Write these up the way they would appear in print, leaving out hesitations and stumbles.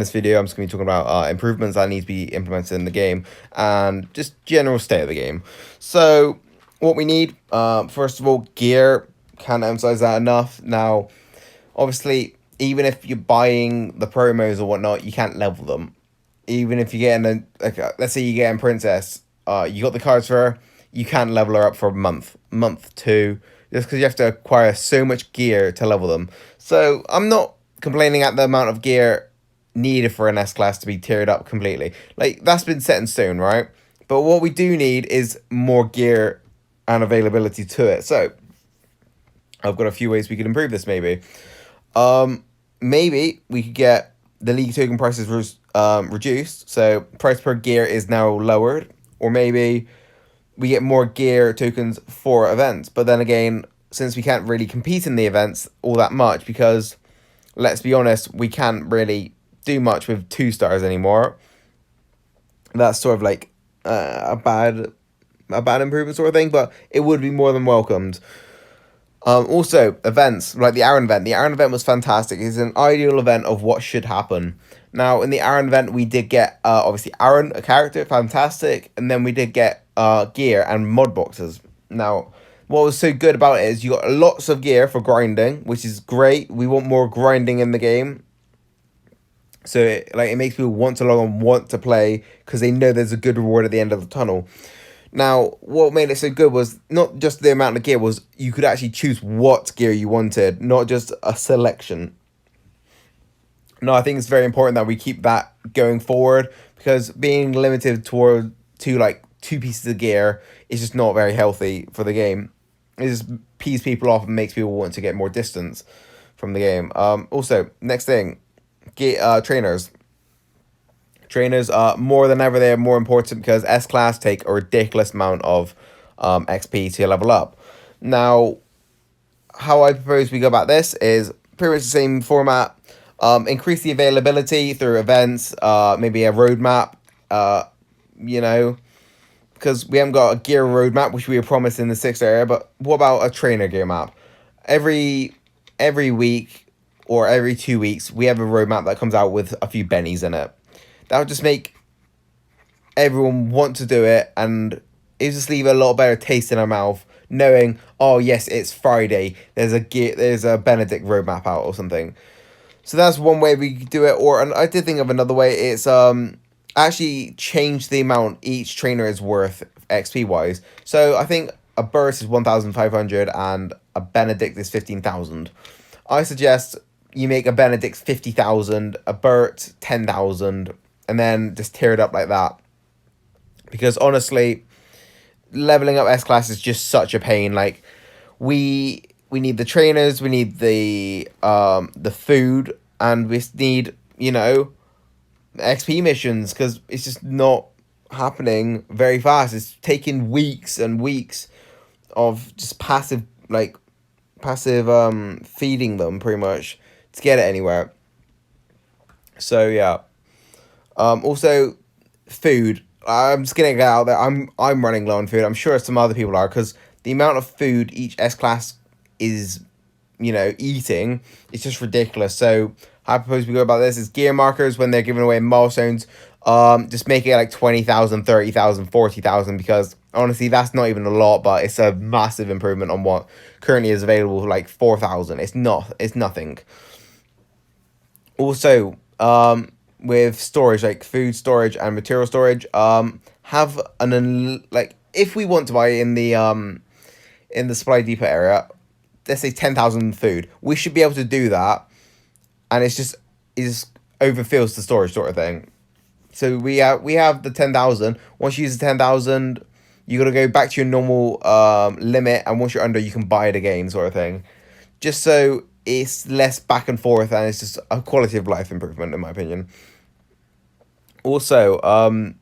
this video, I'm just going to be talking about improvements that need to be implemented in the game and just general state of the game. So, what we need, first of all, gear. Can't emphasize that enough. Now, obviously, even if you're buying the promos or whatnot, you can't level them. Even if you're getting let's say you're getting Princess, you got the cards for her, you can't level her up for a month two, just because you have to acquire so much gear to level them. So I'm not complaining at the amount of gear needed for an S class to be tiered up completely. Like, that's been set in stone, right? But what we do need is more gear and availability to it. So I've got a few ways we could improve this. Maybe we could get the league token prices reduced, so price per gear is now lowered, or maybe we get more gear tokens for events. But then again, since we can't really compete in the events all that much, because let's be honest, we can't really do much with 2 stars anymore. That's sort of like a bad improvement sort of thing, but it would be more than welcomed. Also, events like the Aaron event. The Aaron event was fantastic. It's an ideal event of what should happen. Now, in the Aaron event, we did get obviously Aaron, a character, fantastic, and then we did get gear and mod boxes. Now, what was so good about it is you got lots of gear for grinding, which is great. We want more grinding in the game. So it makes people want to log on, want to play, because they know there's a good reward at the end of the tunnel. Now, what made it so good was not just the amount of gear, was you could actually choose what gear you wanted, not just a selection. No, I think it's very important that we keep that going forward, because being limited to like 2 pieces of gear is just not very healthy for the game. It just pees people off and makes people want to get more distance from the game. Also, next thing, trainers. Trainers, more than ever, they're more important, because S-Class take a ridiculous amount of XP to level up. Now, how I propose we go about this is pretty much the same format. Increase the availability through events, maybe a roadmap, because we haven't got a gear roadmap, which we were promised in the 6th area, but what about a trainer gear map? Every week or every 2 weeks, we have a roadmap that comes out with a few bennies in it. That would just make everyone want to do it, and it just leave a lot better taste in our mouth, knowing, oh yes, it's Friday, there's a Benedict roadmap out or something. So that's one way we could do it. Or, and I did think of another way, it's actually change the amount each trainer is worth XP wise. So I think a Burst is 1,500 and a Benedict is 15,000. I suggest you make a Benedict 50,000, a Burt 10,000, and then just tear it up like that. Because honestly, leveling up S-Class is just such a pain. Like, we need the trainers, we need the food, and we need, XP missions, because it's just not happening very fast. It's taking weeks and weeks of just passive feeding them, pretty much, to get it anywhere. So yeah. Also, food. I'm just gonna get out there. I'm running low on food. I'm sure some other people are, because the amount of food each S class is, eating, it's just ridiculous. So how I propose we go about this is gear markers when they're giving away milestones. Just make it like 20,000, 30,000, 40,000, because honestly, that's not even a lot, but it's a massive improvement on what currently is available, like 4,000. It's nothing. Also, with storage, like food storage and material storage, have if we want to buy in the supply depot area, let's say 10,000 food, we should be able to do that, and it just overfills the storage sort of thing. So we have the 10,000. Once you use the 10,000, you gotta go back to your normal limit, and once you're under, you can buy it again, sort of thing. Just so it's less back and forth, and it's just a quality of life improvement, in my opinion. Also, I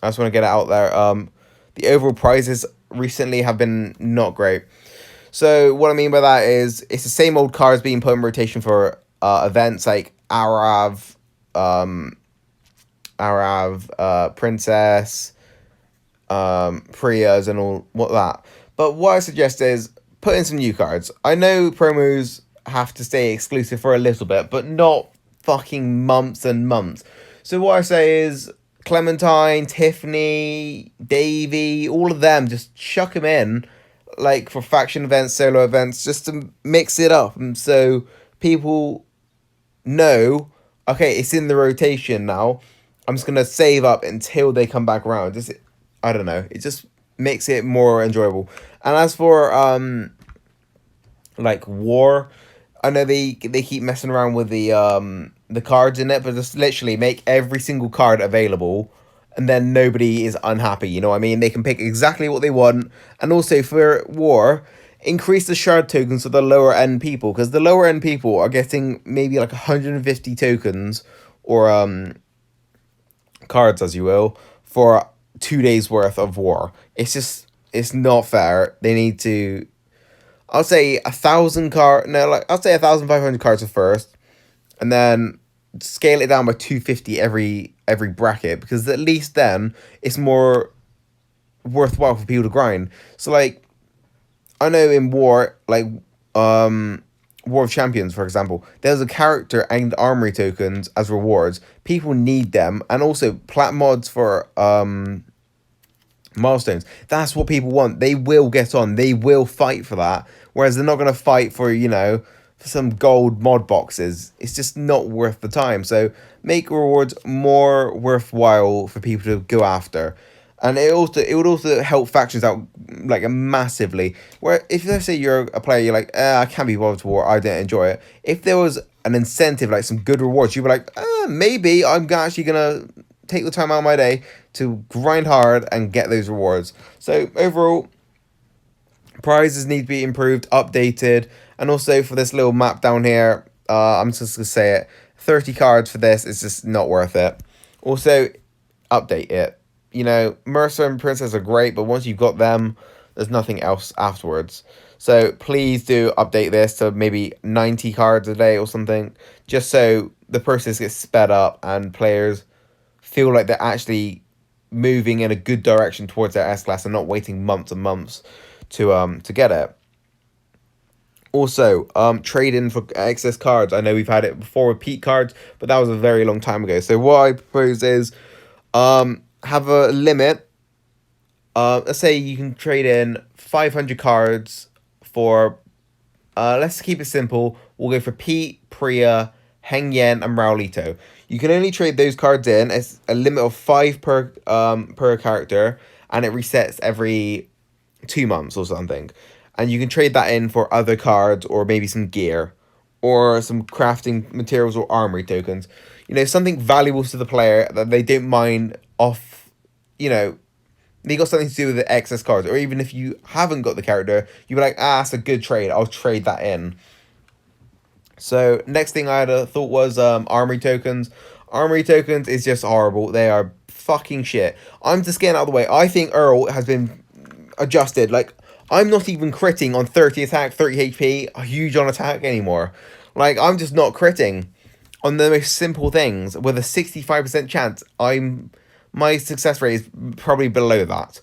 just want to get it out there. The overall prizes recently have been not great. So what I mean by that is it's the same old cards being put in rotation for events like Arav, Princess, Priya's, and all what that. But what I suggest is put in some new cards. I know promos have to stay exclusive for a little bit, but not fucking months and months. So what I say is Clementine, Tiffany, Davy, all of them, just chuck them in, like for faction events, solo events, just to mix it up, and so people know, okay, it's in the rotation now. I'm just gonna save up until they come back around. Just, I don't know. It just makes it more enjoyable. And as for like war, I know they keep messing around with the cards in it, but just literally make every single card available, and then nobody is unhappy. You know what I mean? They can pick exactly what they want, and also for war, increase the shard tokens for the lower end people, because the lower end people are getting maybe like 150 tokens or cards, as you will, for 2 days worth of war. It's just, it's not fair. They need to, I'll say 1,000 card. No, like I'll say 1,500 cards at first, and then scale it down by 250 every bracket, because at least then it's more worthwhile for people to grind. So like, I know in war, like War of Champions, for example, there's a character and armory tokens as rewards. People need them, and also plat mods for milestones. That's what people want. They will get on. They will fight for that. Whereas they're not going to fight for, you know, for some gold mod boxes. It's just not worth the time. So make rewards more worthwhile for people to go after. And it would also help factions out like massively. Where if let's say you're a player, you're like, I can't be bothered to war, I didn't enjoy it. If there was an incentive, like some good rewards, you'd be like, maybe I'm actually gonna take the time out of my day to grind hard and get those rewards. So overall, prizes need to be improved, updated, and also for this little map down here, I'm just gonna say it, 30 cards for this is just not worth it. Also, update it. You know, Mercer and Princess are great, but once you've got them, there's nothing else afterwards. So please do update this to maybe 90 cards a day or something, just so the process gets sped up and players feel like they're actually moving in a good direction towards their S-Class and not waiting months and months to get it. Also, trade in for excess cards. I know we've had it before with Pete cards, but that was a very long time ago. So what I propose is have a limit. Let's say you can trade in 500 cards for, let's keep it simple. We'll go for Pete, Priya, Heng Yen, and Raulito. You can only trade those cards in. It's a limit of 5 per character, and it resets every 2 months or something. And you can trade that in for other cards or maybe some gear or some crafting materials or armory tokens. You know, something valuable to the player that they don't mind off, you know, they got something to do with the excess cards. Or even if you haven't got the character, you'd be like, that's a good trade, I'll trade that in. So next thing I had a thought was armory tokens. Armory tokens is just horrible. They are fucking shit. I'm just getting out of the way. I think Earl has been adjusted. Like, I'm not even critting on 30 attack, 30 HP, huge on attack anymore. Like, I'm just not critting on the most simple things with a 65% chance. My success rate is probably below that.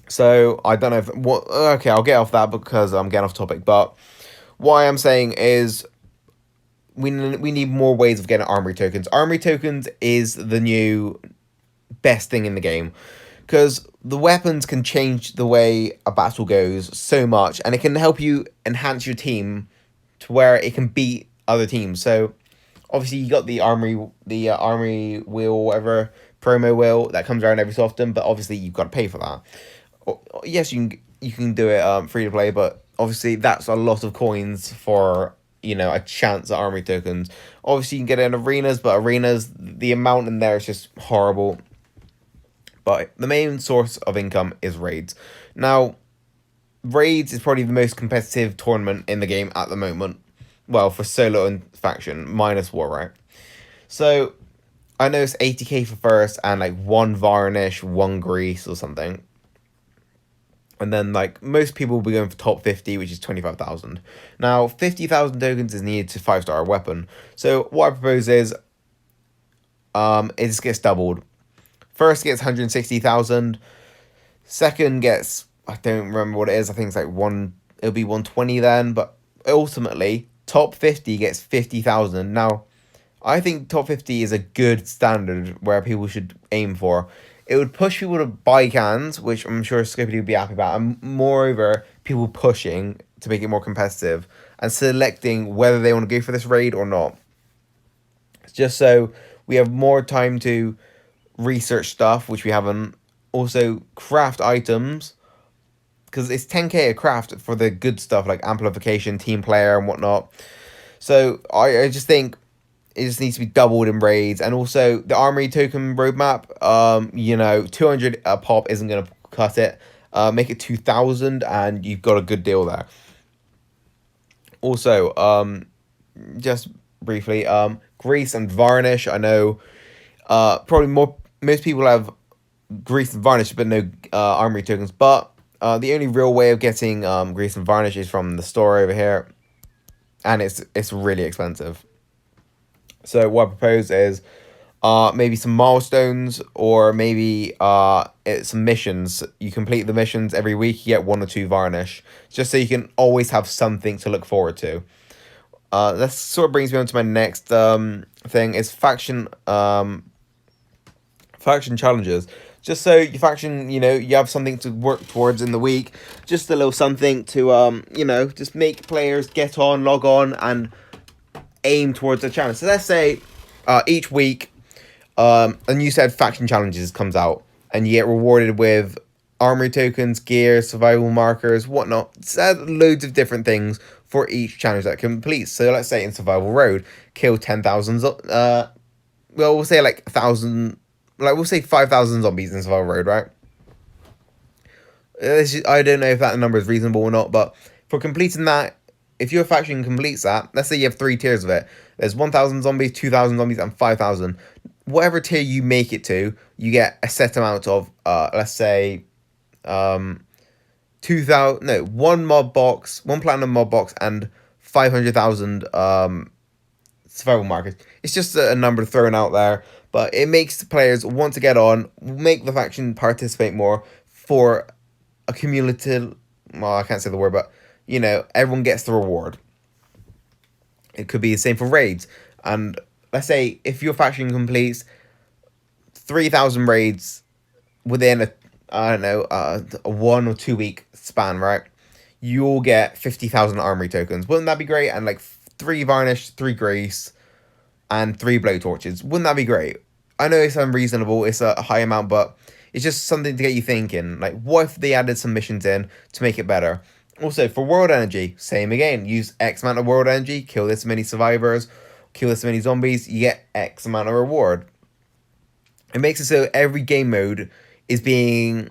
So I don't know if okay, I'll get off that because I'm getting off topic. But what I am saying is we need more ways of getting armory tokens. Armory tokens is the new best thing in the game, because the weapons can change the way a battle goes so much, and it can help you enhance your team to where it can beat other teams. So obviously you got the armory wheel, whatever promo wheel that comes around every so often, but obviously you've got to pay for that. Yes, you can do it free to play, but obviously that's a lot of coins for, you know, a chance at armory tokens. Obviously you can get it in arenas, but arenas, the amount in there is just horrible. But the main source of income is raids. Now, raids is probably the most competitive tournament in the game at the moment. Well, for solo and faction, minus war, right? So, I know it's 80k for first, and like 1 varnish, 1 grease or something. And then, like, most people will be going for top 50, which is 25,000. Now, 50,000 tokens is needed to 5-star a weapon. So, what I propose is, it just gets doubled. First gets 160,000. Second gets, I don't remember what it is. I think it's like it'll be 120 then. But ultimately, top 50 gets 50,000. Now, I think top 50 is a good standard where people should aim for. It would push people to buy cans, which I'm sure Skippy would be happy about, and moreover, people pushing to make it more competitive and selecting whether they want to go for this raid or not. Just so we have more time to research stuff, which we haven't. Also, craft items, because it's 10k a craft for the good stuff like amplification, team player, and whatnot. So I just think it just needs to be doubled in raids. And also the armory token roadmap, 200 a pop isn't going to cut it. Make it 2,000 and you've got a good deal there. Also, just briefly, grease and varnish. I know probably most people have grease and varnish but no armory tokens. But the only real way of getting grease and varnish is from the store over here. And it's really expensive. So what I propose is maybe some milestones or maybe some missions. You complete the missions every week, you get 1 or 2 varnish. Just so you can always have something to look forward to. That sort of brings me on to my next thing is faction challenges. Just so your faction, you have something to work towards in the week. Just a little something to, just make players get on, log on, and aim towards a challenge. So let's say each week a new set of faction challenges comes out and you get rewarded with armory tokens, gear, survival markers, whatnot. So loads of different things for each challenge that completes. So let's say in Survival Road, kill 10,000 we'll say like 1,000, like we'll say 5,000 zombies in Survival Road, right? I don't know if that number is reasonable or not, but for completing that, if your faction completes that, let's say you have 3 tiers of it. There's 1,000 zombies, 2,000 zombies, and 5,000. Whatever tier you make it to, you get a set amount of, let's say, 2,000. No, one platinum mob box, and 500,000 survival markers. It's just a number thrown out there, but it makes the players want to get on, make the faction participate more for a cumulative. Well, I can't say the word, but everyone gets the reward. It could be the same for raids. And let's say if your faction completes 3,000 raids within a 1 or 2 week span, right? You'll get 50,000 armory tokens. Wouldn't that be great? And like 3 varnish, 3 grease, and 3 blowtorches. Wouldn't that be great? I know it's unreasonable. It's a high amount, but it's just something to get you thinking. Like, what if they added some missions in to make it better? Also, for world energy, same again. Use X amount of world energy, kill this many survivors, kill this many zombies, you get X amount of reward. It makes it so every game mode is being,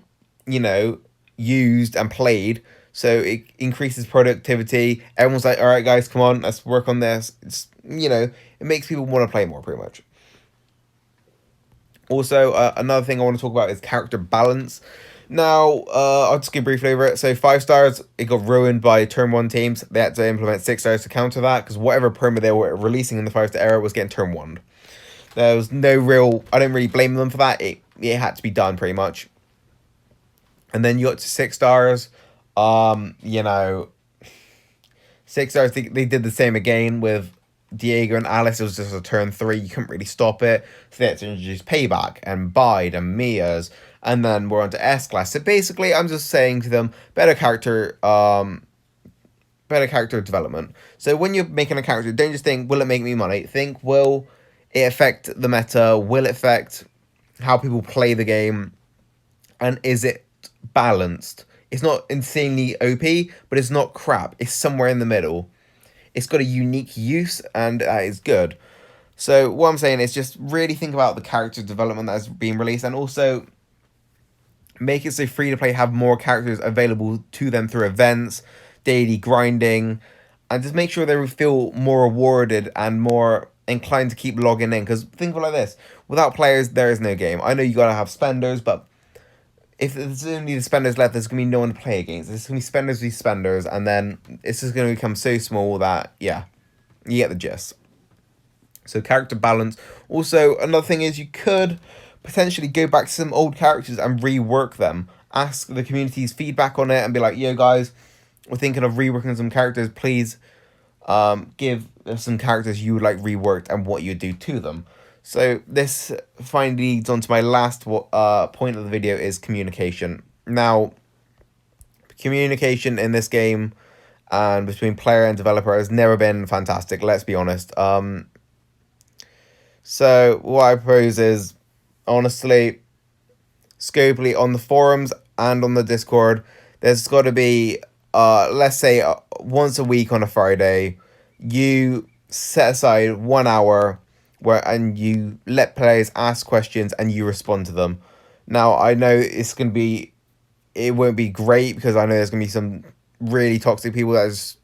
used and played. So it increases productivity. Everyone's like, all right, guys, come on, let's work on this. It's, it makes people want to play more, pretty much. Also, another thing I want to talk about is character balance. Now, I'll just go briefly over it. So 5 stars, it got ruined by turn 1 teams. They had to implement 6 stars to counter that, because whatever perma they were releasing in the 5-star era was getting turn 1. There was no real, I don't really blame them for that. It had to be done, pretty much. And then you got to 6 stars. 6 stars, they did the same again with Diego and Alice. It was just a turn 3. You couldn't really stop it. So they had to introduce Payback and Bide and Mia's. And then we're on to S-Class. So basically, I'm just saying to them, better character development. So when you're making a character, don't just think, will it make me money? Think, will it affect the meta? Will it affect how people play the game? And is it balanced? It's not insanely OP, but it's not crap. It's somewhere in the middle. It's got a unique use, and that is good. So what I'm saying is just really think about the character development that is being released, and also make it so free-to-play have more characters available to them through events, daily grinding, and just make sure they feel more rewarded and more inclined to keep logging in. Because think of it like this, without players, there is no game. I know you gotta have spenders, but if there's only the spenders left, there's going to be no one to play against. There's going to be spenders v spenders, and then it's just going to become so small that, yeah, you get the gist. So character balance. Also, another thing is you could potentially go back to some old characters and rework them. Ask the community's feedback on it and be like, yo guys, we're thinking of reworking some characters. Please give some characters you would like reworked and what you do to them. So this finally leads on to my last point of the video is communication. Now, communication in this game and between player and developer has never been fantastic, let's be honest. So what I propose is, honestly, Scopely on the forums and on the Discord, there's got to be, let's say, once a week on a Friday, you set aside 1 hour and you let players ask questions and you respond to them. Now, I know it won't be great because I know there's gonna be some really toxic people that is,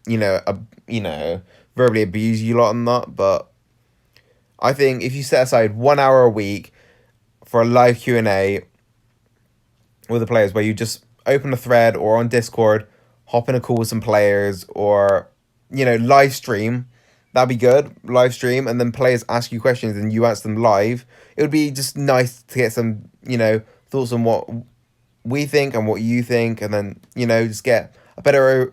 you know, verbally abuse you lot and that. But I think if you set aside 1 hour a week for a live Q&A with the players, where you just open a thread or on Discord, hop in a call with some players, or live stream. That'd be good. Live stream, and then players ask you questions and you answer them live. It would be just nice to get some thoughts on what we think and what you think, and then just get a better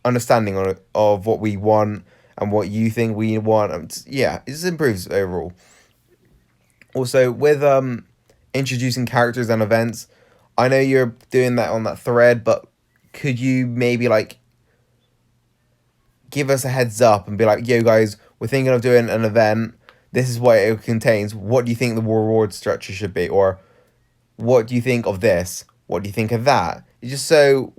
understanding of what we want and what you think we want. Yeah, it just improves overall. Also, with introducing characters and events, I know you're doing that on that thread, but could you maybe give us a heads up and be like, yo guys, we're thinking of doing an event, this is what it contains, what do you think the reward structure should be, or what do you think of this, what do you think of that? It's just so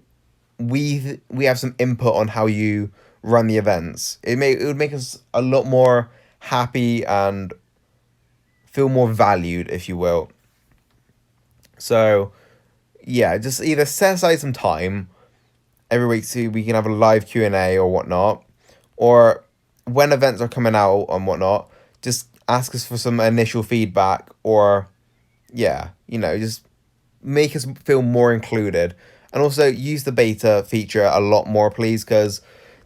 we have some input on how you run the events. It would make us a lot more happy and feel more valued, if you will. So yeah, just either set aside some time every week so we can have a live Q&A or whatnot, or when events are coming out and whatnot, just ask us for some initial feedback, or just make us feel more included. And also use the beta feature a lot more, please, because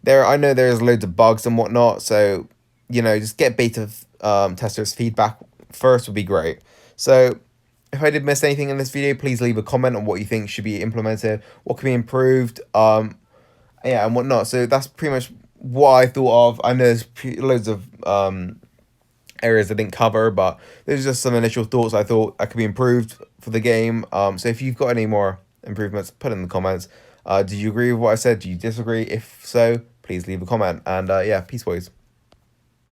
I know there's loads of bugs and whatnot, so just get beta testers feedback first would be great. So if I did miss anything in this video, please leave a comment on what you think should be implemented, what can be improved, and whatnot. So that's pretty much what I thought of. I know there's loads of areas I didn't cover, but there's just some initial thoughts I thought that could be improved for the game. So if you've got any more improvements, put it in the comments. Do you agree with what I said? Do you disagree? If so, please leave a comment. And peace, boys.